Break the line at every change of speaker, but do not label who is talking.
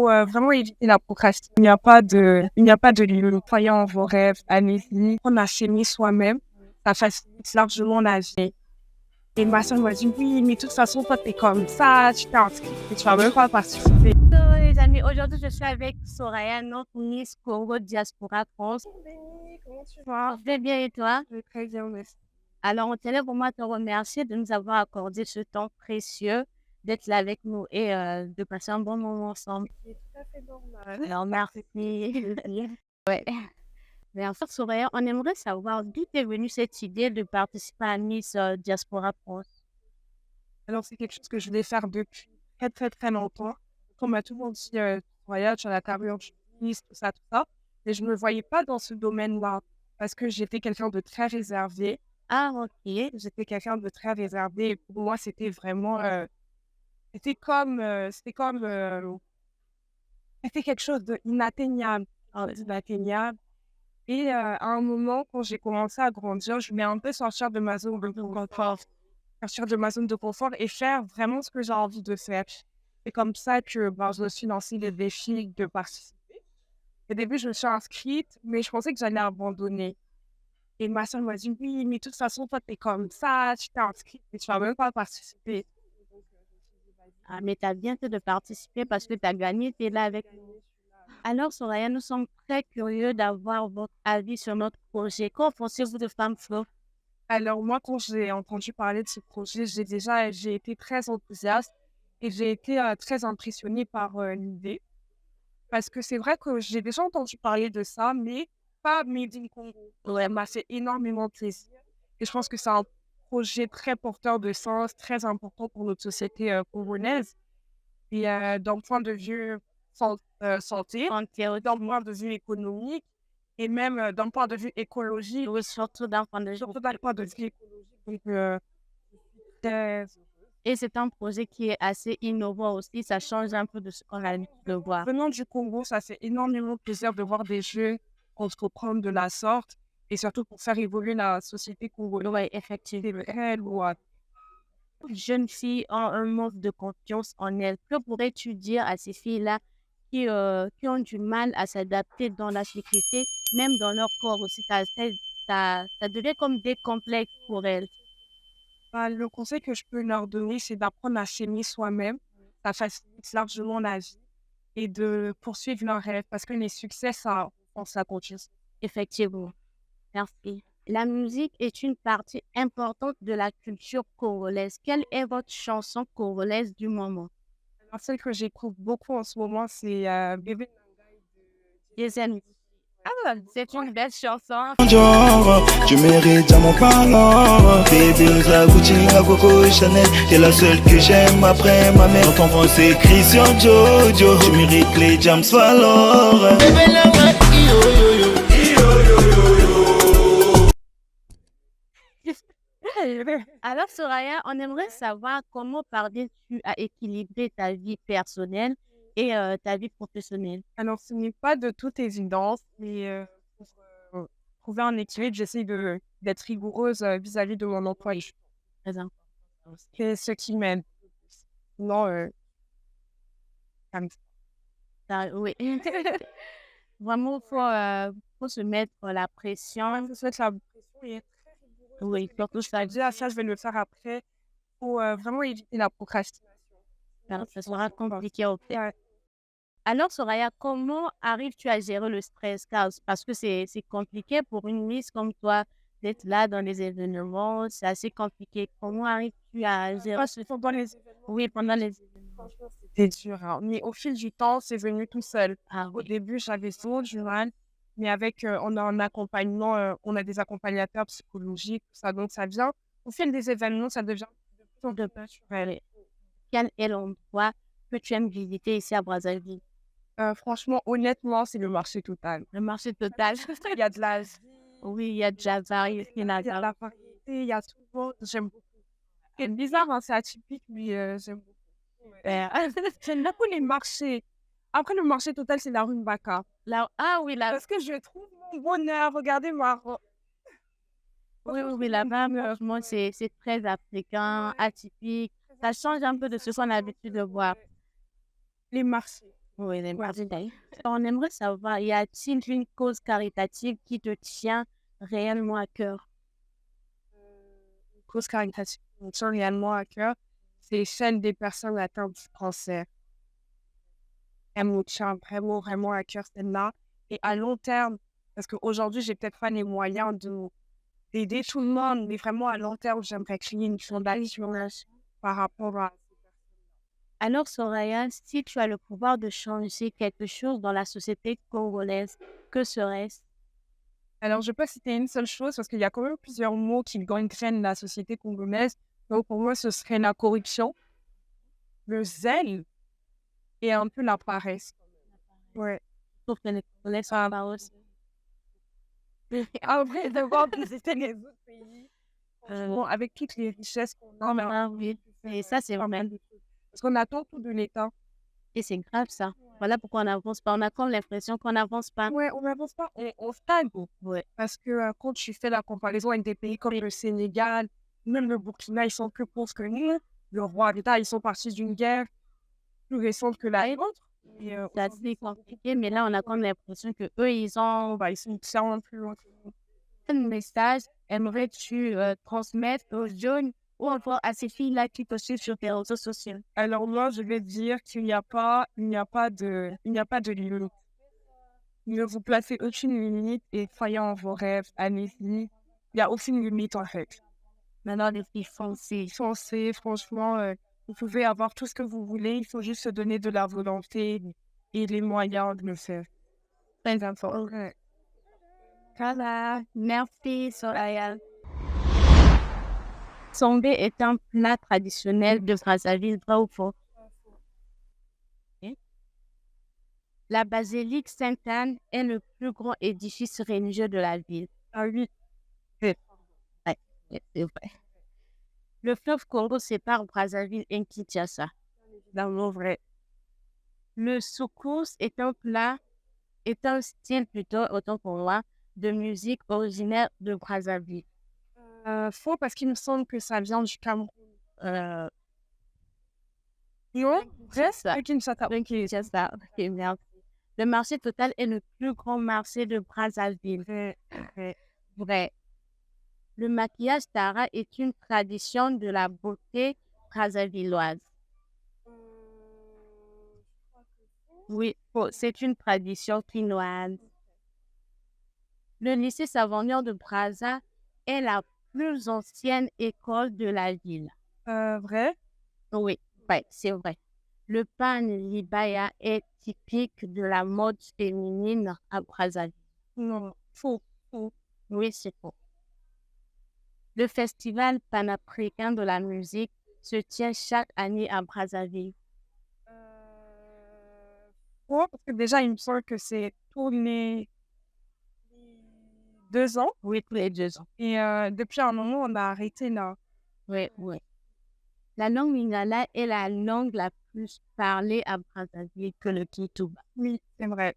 faut vraiment éviter la procrastination. Il n'y a pas de limite. Croyez en vos rêves, allez-y. On a chéri soi-même, ça facilite largement la vie. Et ma soeur m'a dit, oui, mais de toute façon, toi, t'es comme ça, tu t'es inscrit et tu vas même pas participer.
Hello les amis, aujourd'hui je suis avec Soraya, notre Miss Congo Diaspora France.
Comment tu vas?
Je vais bien et toi?
Je vais très bien, merci.
Alors on tenait vraiment à te remercier de nous avoir accordé ce temps précieux, d'être là avec nous et de passer un bon moment ensemble.
C'est tout à fait normal.
Alors merci. Ouais. Merci Soraya, on aimerait savoir d'où est venue cette idée de participer à Miss Diaspora France.
Alors, c'est quelque chose que je voulais faire depuis très, très, très longtemps. On m'a toujours dit, voyage, tu as la carrure juriste, tout ça, tout ça. Mais je ne me voyais pas dans ce domaine-là parce que j'étais quelqu'un de très réservé.
Ah ok,
J'étais quelqu'un de très réservé. Et pour moi, c'était vraiment, c'était quelque chose d'inatteignable. Inatteignable. Et à un moment, quand j'ai commencé à grandir, je voulais un peu sortir de ma zone de confort. Sortir de ma zone de confort et faire vraiment ce que j'ai envie de faire. C'est comme ça que je me suis lancé le défi de participer. Au début, je me suis inscrite, mais je pensais que j'allais abandonner. Et ma soeur m'a dit, oui, mais de toute façon, toi, t'es comme ça, tu t'es inscrite, mais tu vas même pas participer.
ah, mais tu as bien fait de participer parce que tu as gagné, tu es là avec nous. Alors, Soraya, nous sommes très curieux d'avoir votre avis sur notre projet. Qu'en pensez-vous de Femme Flow?
Alors moi, quand j'ai entendu parler de ce projet, j'ai été très enthousiaste et j'ai été très impressionnée par l'idée. Parce que c'est vrai que j'ai déjà entendu parler de ça, mais pas Made in Congo. Ouais, m'a fait énormément plaisir. Et je pense que c'est un projet très porteur de sens, très important pour notre société congolaise. Et d'un point de vue santé, d'un point de vue économique, et même d'un point de vue écologique,
Oui, surtout d'un point de vue.
surtout d'un point de vue écologique. Donc, très-
Et c'est un projet qui est assez innovant aussi. Ça change un peu de ce qu'on a l'habitude de voir.
venant du Congo, ça fait énormément plaisir de voir des jeux entreprendre de la sorte et surtout pour faire évoluer la société congolaise.
Oui, effectivement.
C'est très loin.
Les jeunes filles ont un manque de confiance en elles. Que pourrais-tu dire à ces filles-là qui ont du mal à s'adapter dans la sécurité, même dans leur corps aussi? Ça devient comme des complexes pour elles.
Le conseil que je peux leur donner, c'est d'apprendre à s'aimer soi-même. Ça facilite largement la vie et de poursuivre leurs rêves parce que les succès, ça, on s'accomplisse.
Effectivement. Merci. La musique est une partie importante de la culture congolaise. Quelle est votre chanson congolaise du moment?
Alors, celle que j'écoute beaucoup en ce moment, c'est Bébé Nangai de
Les amis. Ah, c'est une belle chanson.
Genre, tu mérites à mon parent. Baby, Oza, Gucci, à Coco Chanel. T'es la seule que j'aime après ma mère. Ton enfant c'est Christian Jojo. Tu mérites les James Valor. Bébé, la main, yo yo yo.
Alors, Soraya, on aimerait savoir comment parviens-tu à équilibrer ta vie personnelle et ta vie professionnelle.
Alors, ce n'est pas de toute évidence, mais pour trouver un équilibre, j'essaie d'être rigoureuse vis-à-vis de mon emploi.
Très important.
C'est ce qui m'aide. Sinon, comme ça.
Oui. Vraiment, faut se mettre la pression.
Je souhaite la pression et être très rigoureuse.
Oui, surtout ça.
Déjà, ça, je vais le faire après. Il faut vraiment éviter la procrastination.
Ça sera compliqué au fait.
Ouais.
Alors, Soraya, comment arrives-tu à gérer le stress? Parce que c'est compliqué pour une Miss comme toi d'être là dans les événements. C'est assez compliqué. Comment arrives-tu à gérer ce
Pendant les événements,
Oui, pendant les événements.
franchement, c'était dur. Hein. Mais au fil du temps, c'est venu tout seul.
Ah
Au
oui,
début, j'avais souvent du mal. Mais avec, on a un accompagnement, on a des accompagnateurs psychologiques, tout ça. Donc, ça vient, au fil des événements, ça devient de plus en plus naturel.
quel est l'endroit que tu aimes visiter ici à Brazzaville?
Franchement, honnêtement, c'est le marché total.
Le marché total.
Il y a de la vie,
Oui, il y a Java, il y
il y a de
a
la variété, il y a tout le monde. J'aime beaucoup. C'est bizarre, hein, c'est atypique, mais j'aime beaucoup. Ouais. J'aime beaucoup les marchés. Après, le marché total, c'est la rue Mbaka.
Ah oui,
Parce que je trouve mon bonheur. Regardez-moi.
oui, là-bas, franchement, c'est très africain, atypique. Ça change un peu de ce qu'on a l'habitude de voir.
Les marchés.
Oui, les
Ouais.
Marseillais. On aimerait savoir, y a-t-il une cause caritative qui te tient réellement à cœur?
Cause caritative qui me tient réellement à cœur, c'est celle des personnes atteintes du cancer. Elle me tient vraiment, vraiment à cœur, celle-là. Et à long terme, parce qu'aujourd'hui, j'ai peut-être pas les moyens d'aider tout le monde, mais vraiment à long terme, j'aimerais créer une fondation par rapport à...
Alors, Soraya, si tu as le pouvoir de changer quelque chose dans la société congolaise, que serait-ce?
Alors, je peux citer une seule chose parce qu'il y a quand même plusieurs mots qui gangrènent la société congolaise. Donc, pour moi, ce serait la corruption, le zèle et un peu la paresse. Ouais.
Sauf que les Congolais sont
Ah,
pas aussi.
après d'avoir visité les autres pays, bon, avec toutes les richesses qu'on a, mais
Ah oui, et ça, c'est
pas
vrai.
mal de choses. Parce qu'on attend tout de l'État.
Et c'est grave, ça. Voilà pourquoi on n'avance pas. On a comme l'impression qu'on n'avance pas.
Ouais, on n'avance pas, on stagne.
Ouais.
Parce que quand tu fais la comparaison avec des pays comme le Sénégal, même le Burkina, ils sont plus pauvres que nous. Le Rwanda, ils sont partis d'une guerre plus récente que la nôtre. Et,
C'est assez compliqué, mais là, on a comme l'impression que eux, ils ont
ils sont clairement plus loin que nous.
un message. Aimerais-tu transmettre aux jeunes ou encore à ces filles-là qui te suivent sur tes réseaux sociaux?
Alors moi, je vais dire qu'il n'y a pas de limite. Ne vous placez aucune limite et croyez en vos rêves, allez-y. Il n'y a aucune limite en fait.
Maintenant, les filles foncées.
Foncez, franchement, vous pouvez avoir tout ce que vous voulez, il faut juste se donner de la volonté et les moyens de le faire. Très important. Ouais.
Voilà. Merci, Soraya. Songbe est un plat traditionnel de Brazzaville, vrai ou faux? Ok. La basilique Sainte-Anne est le plus grand édifice religieux de la ville.
Ah oui,
Ouais, c'est vrai. Le fleuve Congo sépare Brazzaville et Kinshasa.
évidemment vrai.
Le soukous est un style plutôt, autant pour moi, de musique originaire de Brazzaville.
Faux parce qu'il me semble que ça vient du Cameroun.
Euh,
Non, vrai,
ça.
c'est Kinshasa.
Donc, Kinshasa. Ok, merci. Le marché total est le plus grand marché de Brazzaville.
Vrai, vrai.
Vrai. Le maquillage Tara est une tradition de la beauté brazzavilloise. Oui, c'est une tradition quinoise. Le lycée Savonier de Brazza est la plus ancienne école de la ville.
Vrai?
Oui, ouais, c'est vrai. Le pan libaya est typique de la mode féminine à Brazzaville.
Non, faux. Faux.
Oui, c'est faux. Le festival panafricain de la musique se tient chaque année à Brazzaville.
Faux, parce que déjà, il me semble que c'est tous les 2 ans.
Oui, tous les 2 ans.
Et depuis un moment, on a arrêté là.
Oui, oui. La langue lingala est la langue la plus parlée à Brazzaville que le Kituba.
Oui, c'est vrai.